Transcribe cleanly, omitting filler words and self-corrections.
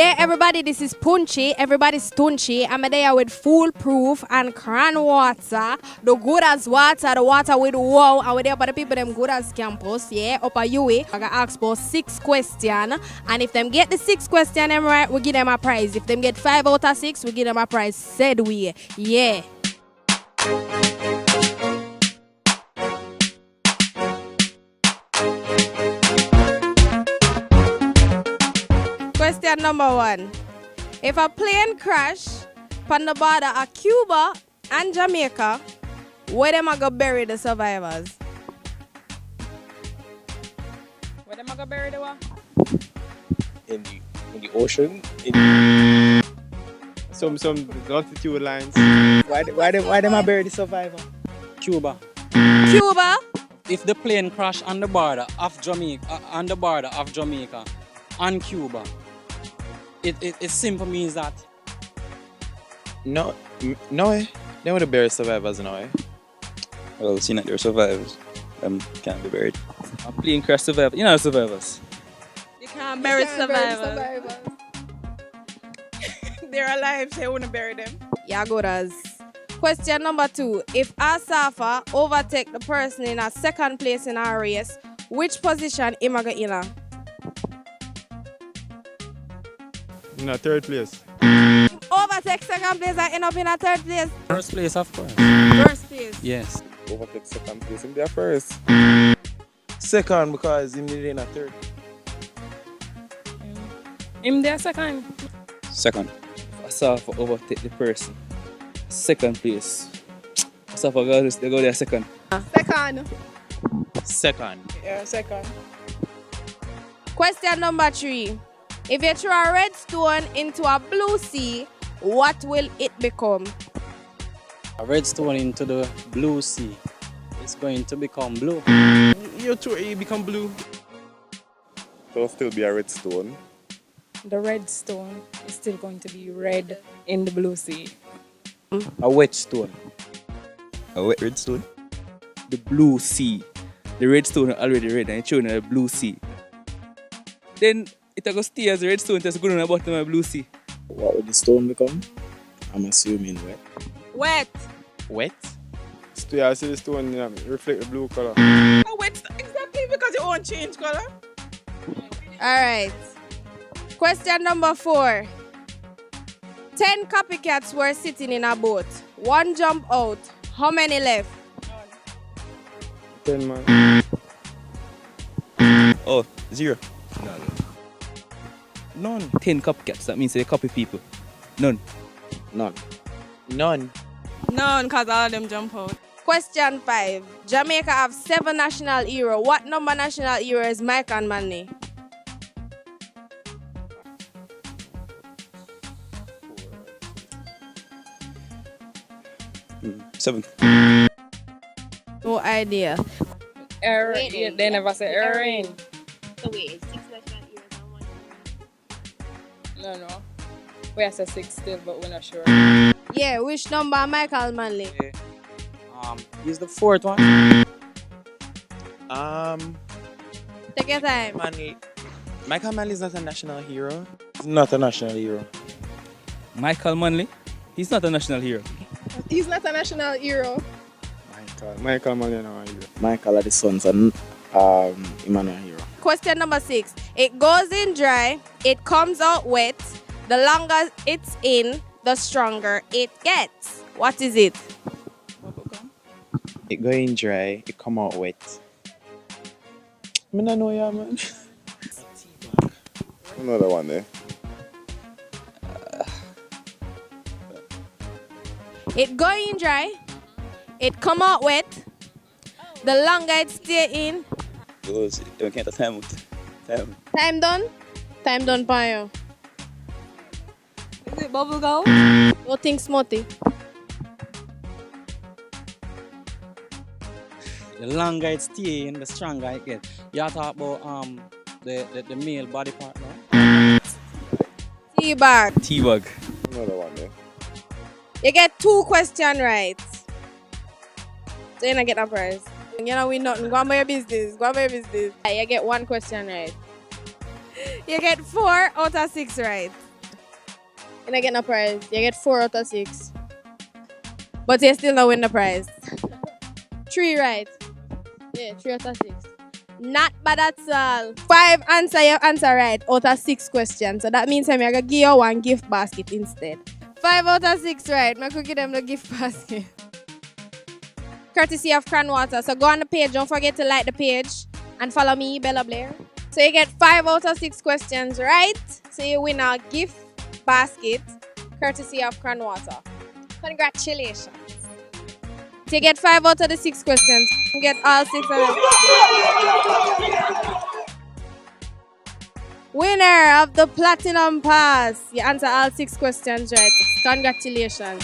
Yeah, everybody, this is Punchy. Everybody's Tunchy. I'm there with Foolproof and Cran Water. The good as water, the water with wow. And we're there for the people them good as campus. Yeah, up at UWI. I got asked for 6 questions. And if them get the 6 questions them right, we give them a prize. If them get 5 out of 6, we give them a prize. Said we. Yeah. Question number 1. If a plane crash on the border of Cuba and Jamaica, where them a go bury the survivors? Where them a go bury the what? In the ocean. Some longitude lines. Why them a bury the survivor? Cuba. Cuba? If the plane crash on the border of Jamaica, and Cuba, it simply means that. No way. They would have buried survivors no way. Well, seeing that they're survivors, can't be buried. A plane crash survivor, you know survivors. You can't bury survivors. They're alive, so you wouldn't bury them. Yeah, good as. Question number 2. If a surfer overtake the person in a second place in a race, which position him a go in a? In a third place. Overtake second place and end up in a third place. First place, of course. First place. Yes. Overtake second place. Him there first. Second because him in a third. Him there second. Second, if a surfer overtake the person, second place. A surfer they go there second. Second. Second. Yeah, second. Question number 3. If you throw a red stone into a blue sea, what will it become? A red stone into the blue sea. It's going to become blue. You throw it, become blue. There'll still be a red stone. The red stone is still going to be red in the blue sea. A wet stone. A wet red stone? The blue sea. The red stone is already red and it's showing the blue sea. Then it will stay as a red stone just going on the bottom of the blue sea. What would the stone become? I'm assuming wet. Wet. Wet? Yeah, I see the stone reflect the blue color. A wet exactly because it won't change color. Alright. Question number 4. 10 copycats were sitting in a boat. 1 jumped out. How many left? 10 man. Oh, 0. None. 10 copycats, that means they copy people. None. None. None, because all of them jump out. Question 5. Jamaica have 7 national hero. What number national hero is Mike and Manley? 7. No idea. They never say Erin. So wait, 6 national heroes and 1 hero. No. We have 6 still, but we're not sure. Yeah, which number Michael Manley? He's the 4th one. Take your time. Michael Manley is not a national hero. He's not a national hero. Michael Manley, he's not a national hero. He's not a national hero. Michael Manley is not a hero. Michael are the sons and Emmanuel hero. Question number 6. It goes in dry, it comes out wet. The longer it's in, the stronger it gets. What is it? It go in dry, it come out wet. I don't know, yeah, man. Another one there. It go in dry, it come out wet. The longer it stay in. Those, you can't time out. Time. Time done? Time done, Payo. Is it bubble gum? No think smutty. The longer it stays in, the stronger it gets. You talk about the male body part now. T-bag. T-bag. Another one there. You get 2 questions right. So you don't get a prize. You know we nothing. Go on by your business. You get 1 question right. You get 4 out of 6 right. You don't get no prize. You get 4 out of 6. But you still don't win the prize. 3 right. Yeah, 3 out of 6. Not bad at all. 5 answer you answer right out of 6 questions. So that means I'm going to give you one gift basket instead. 5 out of 6 right. I'm going to give them the gift basket. Courtesy of Cran Water. So go on the page. Don't forget to like the page. And follow me, Bella Blair. So you get 5 out of 6 questions right. So you win a gift basket courtesy of Cran Water. Congratulations. So you get 5 out of the 6 questions. You get all 6 of them. Winner of the Platinum Pass. You answer all 6 questions right. Congratulations.